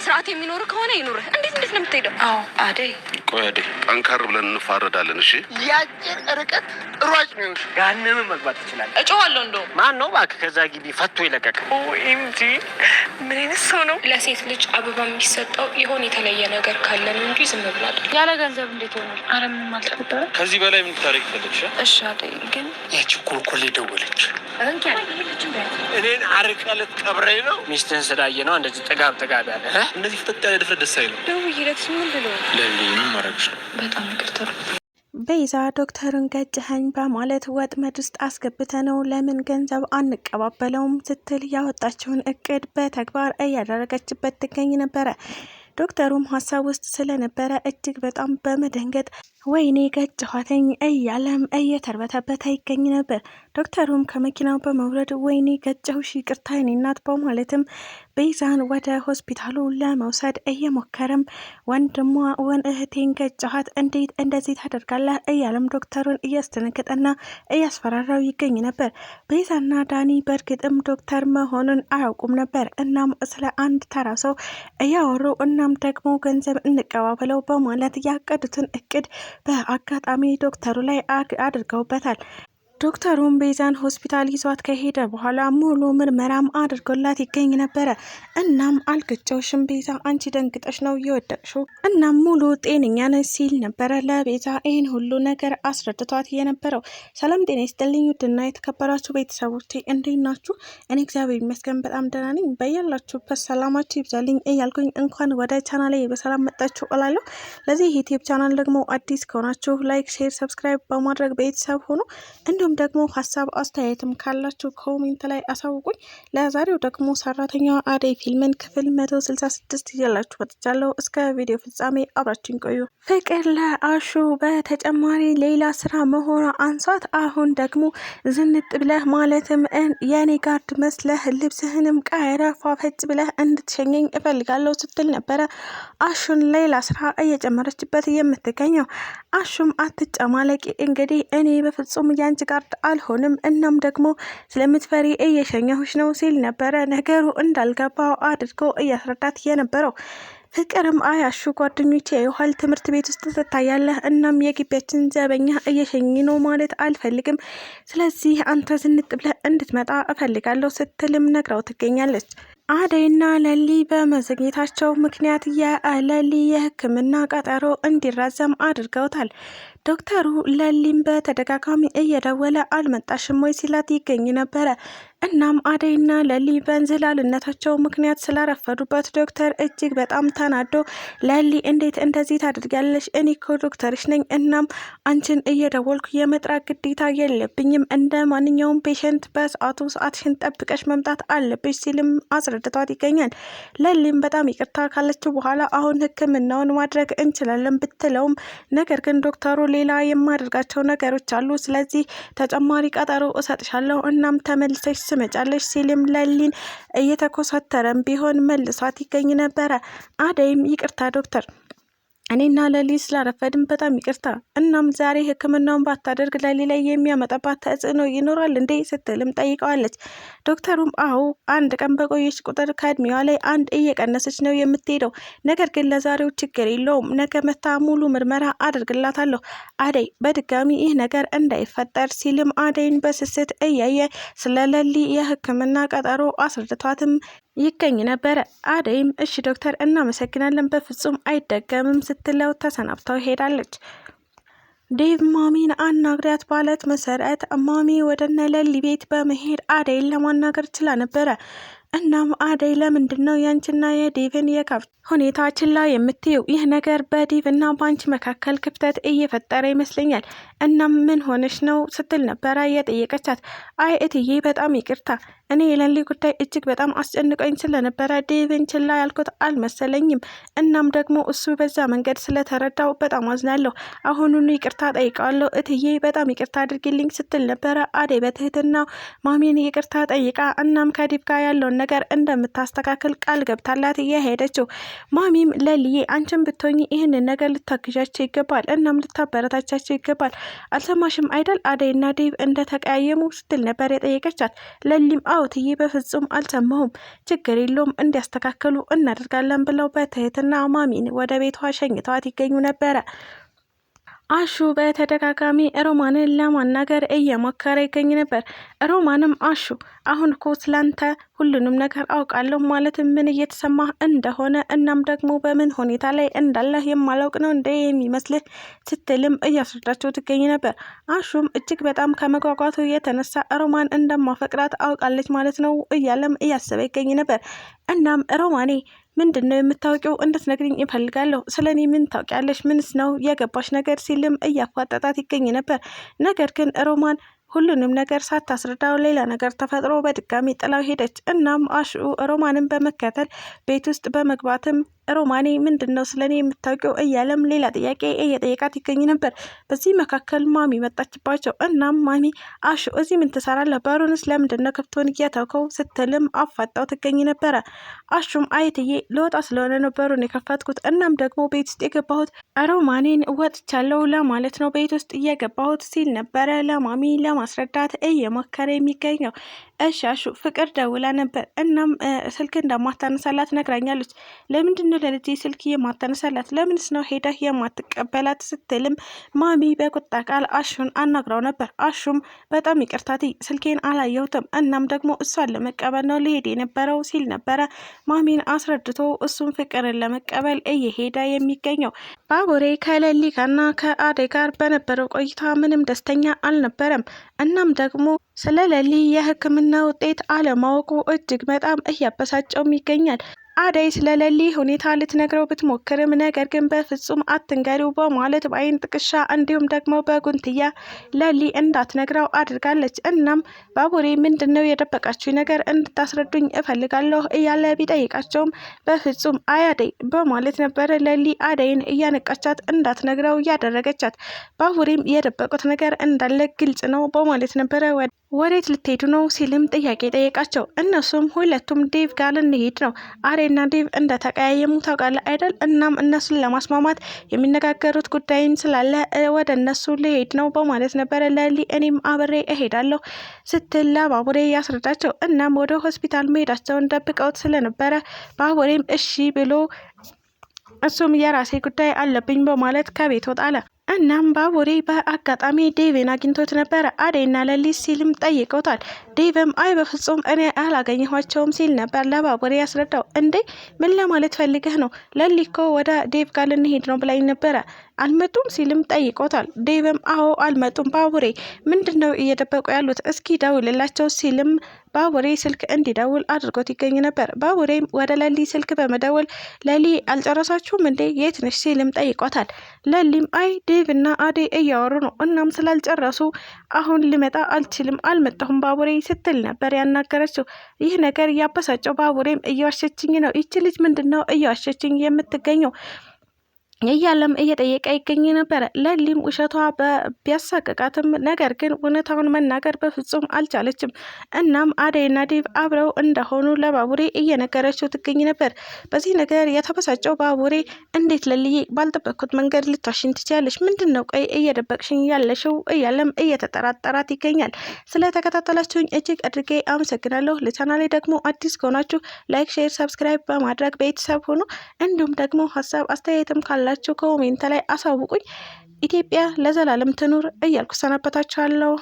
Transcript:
ስርዓት የሚኖር ከሆነ ይኑር። እንዴት ነው የምትሄደው? አዎ አደይ፣ ቆይ አደይ፣ ጠንከር ብለን እንፋረዳለን። እሺ ያጭር ርቀት ሯጭ ነው። ጋንም መግባት ይችላል። እጮሃለሁ። እንደው ማን ነው እባክህ ከዛ ግቢ ፈቶ ይለቀቅ። ኦኤምጂ ምን አይነት ሰው ነው? ለሴት ልጅ አበባ የሚሰጠው የሆነ የተለየ ነገር ካለ ነው እንጂ ዝም ብላል ያለ ገንዘብ እንዴት ሆነ? አረ ምንም አልተፈጠረ። ከዚህ በላይ ምን ታሪክ ፈለግሽ? እሺ አደይ፣ ግን ያቺ ኮልኮሌ ደወለች። እኔን አርቀለት ቀብረኝ ነው። ሚስትህን ስላየ ነው እንደዚህ ጥጋብ ያለ እንደዚህ ፍጥጥ ያለ ድፍረት ደስ አይልም። ደውዬለት ምን ብሎ ለሊ ምን ማድረግሽ ነው? በጣም ይቅርታ። ቤዛ ዶክተርን ገጭኸኝ በማለት ወጥመድ ውስጥ አስገብተነው ለምን ገንዘብ አንቀባበለውም ስትል ያወጣችውን እቅድ በተግባር እያደረገችበት ትገኝ ነበረ። ዶክተሩም ሀሳብ ውስጥ ስለነበረ እጅግ በጣም በመደንገጥ ወይኔ ገጭኋተኝ እያለም እየተርበተበተ ይገኝ ነበር። ዶክተሩም ከመኪናው በመውረድ ወይኔ ገጨሁሽ ይቅርታ የኔ እናት በማለትም ቤዛን ወደ ሆስፒታሉ ለመውሰድ እየሞከረም ወንድሟ እህቴን ገጭኋት እንዴት እንደዚህ ታደርጋለህ እያለም ዶክተሩን እያስደነገጠና እያስፈራራው ይገኝ ነበር። ቤዛና ዳኒ በእርግጥም ዶክተር መሆኑን አያውቁም ነበር። እናም ስለ አንድ ተራ ሰው እያወሩ እናም ደግሞ ገንዘብ እንቀባበለው በማለት ያቀዱትን እቅድ በአጋጣሚ ዶክተሩ ላይ አድርገውበታል። ዶክተሩም ቤዛን ሆስፒታል ይዟት ከሄደ በኋላ ሙሉ ምርመራም አድርጎላት ይገኝ ነበረ። እናም አልገጨውሽም ቤዛ፣ አንቺ ደንግጠሽ ነው የወደቅሽው፣ እናም ሙሉ ጤነኛ ነሽ ሲል ነበረ ለቤዛ ይህን ሁሉ ነገር አስረድቷት የነበረው። ሰላም ጤና ይስጥልኝ ውድና የተከበራችሁ ቤተሰቦቼ እንዴት ናችሁ? እኔ እግዚአብሔር ይመስገን በጣም ደህና ነኝ። በያላችሁበት ሰላማችሁ ይብዛልኝ እያልኩኝ እንኳን ወደ ቻናሌ በሰላም መጣችሁ እላለሁ። ለዚህ ዩቲዩብ ቻናል ደግሞ አዲስ ከሆናችሁ ላይክ፣ ሼር፣ ሰብስክራይብ በማድረግ ቤተሰብ ሆኖ እንዲሁም ደግሞ ሀሳብ አስተያየትም ካላችሁ ኮሜንት ላይ አሳውቁኝ። ለዛሬው ደግሞ ሰራተኛዋ አደይ ፊልምን ክፍል 166 ይዤላችሁ መጥቻለሁ። እስከ ቪዲዮ ፍጻሜ አብራችሁን ቆዩ። ፍቅር ለአሹ በተጨማሪ ሌላ ስራ መሆኗ አንሷት አሁን ደግሞ ዝንጥ ብለህ ማለትም የኔ ጋርድ መስለህ ልብስህንም ቀይረ ፏፈጭ ብለህ እንድትሸኘኝ እፈልጋለሁ ስትል ነበረ አሹን ሌላ ስራ እየጨመረችበት የምትገኘው። አሹም አትጨማለቂ እንግዲህ እኔ በፍጹም ያንቺ ጋርድ አልሆንም፣ እናም ደግሞ ስለምትፈሪ እየሸኘሁሽ ነው ሲል ነበረ ነገሩ እንዳልገባው አድርጎ እያስረዳት የነበረው። ፍቅርም አያሹ ጓደኞቼ የውሃል ትምህርት ቤት ውስጥ ትታያለህ፣ እናም የግቢያችን ዘበኛ እየሸኝ ነው ማለት አልፈልግም፣ ስለዚህ አንተ ዝንጥ ብለህ እንድትመጣ እፈልጋለሁ ስትልም ነግራው ትገኛለች። አደይና ለሊ በመዘግየታቸው ምክንያት የለሊ የሕክምና ቀጠሮ እንዲራዘም አድርገውታል። ዶክተሩ ለሊም በተደጋጋሚ እየደወለ አልመጣሽም ወይ ሲላት ይገኝ ነበረ። እናም አደይና ለሊ በእንዝላልነታቸው ምክንያት ስላረፈዱበት ዶክተር እጅግ በጣም ተናዶ ለሊ እንዴት እንደዚህ ታደርጊያለሽ? እኔ እኮ ዶክተርሽ ነኝ። እናም አንቺን እየደወልኩ የመጥራት ግዴታ የለብኝም። እንደ ማንኛውም ፔሸንት በሰዓቱ ሰዓትሽን ጠብቀሽ መምጣት አለብሽ ሲልም አስረድቷት ይገኛል። ለሊም በጣም ይቅርታ ካለችው በኋላ አሁን ህክምናውን ማድረግ እንችላለን ብትለውም ነገር ግን ዶክተሩ ሌላ የማደርጋቸው ነገሮች አሉ፣ ስለዚህ ተጨማሪ ቀጠሮ እሰጥሻለሁ እናም ተመልሰሽ ትመጫለሽ ሲልም ለሊን እየተኮሳተረም ቢሆን መልሷት ይገኝ ነበረ። አደይም ይቅርታ ዶክተር፣ እኔና ለሊ ስላረፈድን በጣም ይቅርታ፣ እናም ዛሬ ህክምናውን ባታደርግ ለሊ ላይ የሚያመጣባት ተጽዕኖ ይኖራል እንዴ ስትልም ጠይቀዋለች። ዶክተሩም አዎ አንድ ቀን በቆየች ቁጥር ከእድሜዋ ላይ አንድ እየቀነሰች ነው የምትሄደው፣ ነገር ግን ለዛሬው ችግር የለውም፣ ነገ መታ ሙሉ ምርመራ አድርግላታለሁ አደይ በድጋሚ ይህ ነገር እንዳይፈጠር ሲልም አደይን በስስት እያየ ስለ ለሊ የህክምና ቀጠሮ አስረድቷትም ይገኝ ነበረ። አደይም እሺ ዶክተር እናመሰግናለን፣ በፍጹም አይደገምም ስትለው ተሰናብተው ሄዳለች። ዴቭ ማሚን አናግሪያት ባለት መሰረት ማሚ ወደነ ለሊ ቤት በመሄድ አደይን ለማናገር ችላ ነበረ። እናም አደይ ለምንድን ነው ያንቺና የዴቭን የጋብቻ ሁኔታ ችላ የምትይው? ይህ ነገር በዴቭ እና በአንቺ መካከል ክፍተት እየፈጠረ ይመስለኛል። እናም ምን ሆነሽ ነው ስትል ነበረ የጠየቀቻት። አይ እትዬ በጣም ይቅርታ፣ እኔ የለሊ ጉዳይ እጅግ በጣም አስጨንቆኝ ስለነበረ ዴቭን ችላ ያልኩት አልመሰለኝም። እናም ደግሞ እሱ በዛ መንገድ ስለተረዳው በጣም አዝናለሁ። አሁኑኑ ይቅርታ ጠይቀዋለሁ እትዬ፣ በጣም ይቅርታ አድርጊልኝ ስትል ነበረ አደይ በትህትና ማሚን ይቅርታ ጠይቃ እናም ከዴቭ ጋር ያለውን ነገር እንደምታስተካክል ቃል ገብታላት እየሄደችው። ማሚም ለልዬ አንቺን ብትሆኚ ይህንን ነገር ልታግዣቸው ይገባል፣ እናም ልታበረታቻቸው ይገባል። አልሰማሽም አይደል አደይና ዴቭ እንደተቀያየሙ ስትል ነበር የጠየቀቻት። ለሊም አውትዬ በፍጹም አልሰማሁም፣ ችግር የለውም እንዲያስተካክሉ እናደርጋለን ብለው በትህትና ማሚን ወደ ቤቷ ሸኝተዋት ይገኙ ነበረ። አሹ በተደጋጋሚ ሮማንን ለማናገር እየሞከረ ይገኝ ነበር። ሮማንም አሹ አሁን እኮ ስላንተ ሁሉንም ነገር አውቃለሁ፣ ማለትም ምን እየተሰማህ እንደሆነ እናም ደግሞ በምን ሁኔታ ላይ እንዳለህ የማላውቅ ነው እንደ የሚመስልህ ስትልም እያስረዳቸው ትገኝ ነበር። አሹም እጅግ በጣም ከመጓጓቱ የተነሳ ሮማን እንደማፈቅራት አውቃለች ማለት ነው እያለም እያሰበ ይገኝ ነበር። እናም ሮማኔ ምንድን ነው የምታውቂው? እንድትነግሪኝ ይፈልጋለሁ። ስለ እኔ ምን ታውቂያለሽ? ምንስ ነው የገባሽ ነገር? ሲልም እያፋጠጣት ይገኝ ነበር። ነገር ግን ሮማን ሁሉንም ነገር ሳታስረዳው ሌላ ነገር ተፈጥሮ በድጋሚ ጥላው ሄደች። እናም አሹ ሮማንን በመከተል ቤት ውስጥ በመግባትም ሮማኔ ምንድን ነው ስለኔ የምታውቂው እያለም ሌላ ጥያቄ እየጠየቃት ይገኝ ነበር። በዚህ መካከል ማሚ መጣችባቸው። እናም ማሚ አሹ እዚህ ምን ትሰራለህ? በሩንስ ለምንድን ነው ክፍቱን እያተውከው? ስትልም አፋጣው ትገኝ ነበረ። አሹም አይትዬ ልወጣ ስለሆነ ነው በሩን የከፈትኩት። እናም ደግሞ ቤት ውስጥ የገባሁት ሮማኔን ወጥቻለሁ ለማለት ነው ቤት ውስጥ እየገባሁት ሲል ነበረ ለማሚ ለማስረዳት እየሞከረ የሚገኘው። እሺ አሹ ፍቅር ደውላ ነበር። እናም ስልክ እንደማታነሳላት ነግራኛለች። ለምንድን ነው ለልጄ ስልክ የማታነሳላት? ለምንስ ነው ሄደህ የማትቀበላት? ስትልም ማሚ በቁጣ ቃል አሹን አናግራው ነበር። አሹም በጣም ይቅርታቲ ስልኬን አላየሁትም፣ እናም ደግሞ እሷን ለመቀበል ነው ሊሄድ የነበረው ሲል ነበረ ማሚን አስረድቶ እሱም ፍቅርን ለመቀበል እየሄደ የሚገኘው። ባቡሬ ከሌሊካና ከአደይ ጋር በነበረው ቆይታ ምንም ደስተኛ አልነበረም። እናም ደግሞ ስለ ሌሊ የሕክምና ውጤት አለማወቁ እጅግ በጣም እያበሳጨውም ይገኛል። አደይ ስለ ሌሊ ሁኔታ ልትነግረው ብትሞክርም ነገር ግን በፍጹም አትንገሪው በማለት በአይን ጥቅሻ እንዲሁም ደግሞ በጉንትያ ሌሊ እንዳትነግረው አድርጋለች። እናም ባቡሬ ምንድን ነው የደበቃችሁ ነገር እንድታስረዱኝ እፈልጋለሁ እያለ ቢጠይቃቸውም በፍጹም አያደይ በማለት ነበረ ሌሊ አደይን እያነቃቻት እንዳትነግረው እያደረገቻት። ባቡሬም የደበቁት ነገር እንዳለ ግልጽ ነው በማለት ነበረ ወዴት ልትሄዱ ነው ሲልም ጥያቄ ጠየቃቸው። እነሱም ሁለቱም ዴቭ ጋር ልንሄድ ነው፣ አሬና ዴቭ እንደተቀያየሙ ታውቃለህ አይደል? እናም እነሱን ለማስማማት የሚነጋገሩት ጉዳይን ስላለ ወደ እነሱ ልሄድ ነው በማለት ነበረ ሌሊ እኔም አብሬ እሄዳለሁ ስትል ለባቡሬ ያስረዳቸው። እናም ወደ ሆስፒታል መሄዳቸውን ደብቀውት ስለነበረ ባቡሬም እሺ ብሎ እሱም የራሴ ጉዳይ አለብኝ በማለት ከቤት ወጣለ። እናም ባቡሬ በአጋጣሚ ዴቭን አግኝቶት ነበረ። አደይና ሌሊ ሲልም ጠይቀውታል። ዴቭም አይ በፍጹም እኔ አላገኘኋቸውም ሲል ነበር ለባቡሬ ያስረዳው። እንዴ ምን ለማለት ፈልገህ ነው? ሌሊ እኮ ወደ ዴቭ ጋር ልንሄድ ነው ብላኝ ነበረ አልመጡም ሲልም ጠይቆታል። ዴቭም አዎ አልመጡም፣ ባቡሬ ምንድን ነው እየደበቁ ያሉት? እስኪ ደውልላቸው ሲልም ባቡሬ ስልክ እንዲደውል አድርጎት ይገኝ ነበር። ባቡሬም ወደ ሌሊ ስልክ በመደወል ሌሊ አልጨረሳችሁም እንዴ የት ነሽ ሲልም ጠይቆታል። ሌሊም አይ ዴቭ እና አደይ እያወሩ ነው፣ እናም ስላልጨረሱ አሁን ልመጣ አልችልም፣ አልመጣሁም ባቡሬ ስትል ነበር ያናገረችው። ይህ ነገር ያበሳጨው ባቡሬም እየዋሸችኝ ነው፣ ይቺ ልጅ ምንድን ነው እየዋሸችኝ የምትገኘው እያለም እየጠየቀ ይገኝ ነበረ። ሌሊም ውሸቷ ቢያሳቅቃትም ነገር ግን እውነታውን መናገር በፍጹም አልቻለችም። እናም አደይና ዴቭ አብረው እንደሆኑ ለባቡሬ እየነገረችው ትገኝ ነበር። በዚህ ነገር የተበሳጨው ባቡሬ እንዴት ሌሊዬ ባልጠበቅኩት መንገድ ልትዋሽኝ ትችያለሽ? ምንድን ነው ቆይ እየደበቅሽኝ ያለሽው? እያለም እየተጠራጠራት ይገኛል። ስለተከታተላችሁኝ እጅግ አድርጌ አመሰግናለሁ። ለቻናሌ ደግሞ አዲስ ከሆናችሁ ላይክ፣ ሼር፣ ሰብስክራይብ በማድረግ ቤተሰብ ሆኑ። እንዲሁም ደግሞ ሀሳብ አስተያየትም ካላችሁ ኮሜንት ላይ አሳውቁኝ። ኢትዮጵያ ለዘላለም ትኑር እያልኩ ሰናበታችኋለሁ።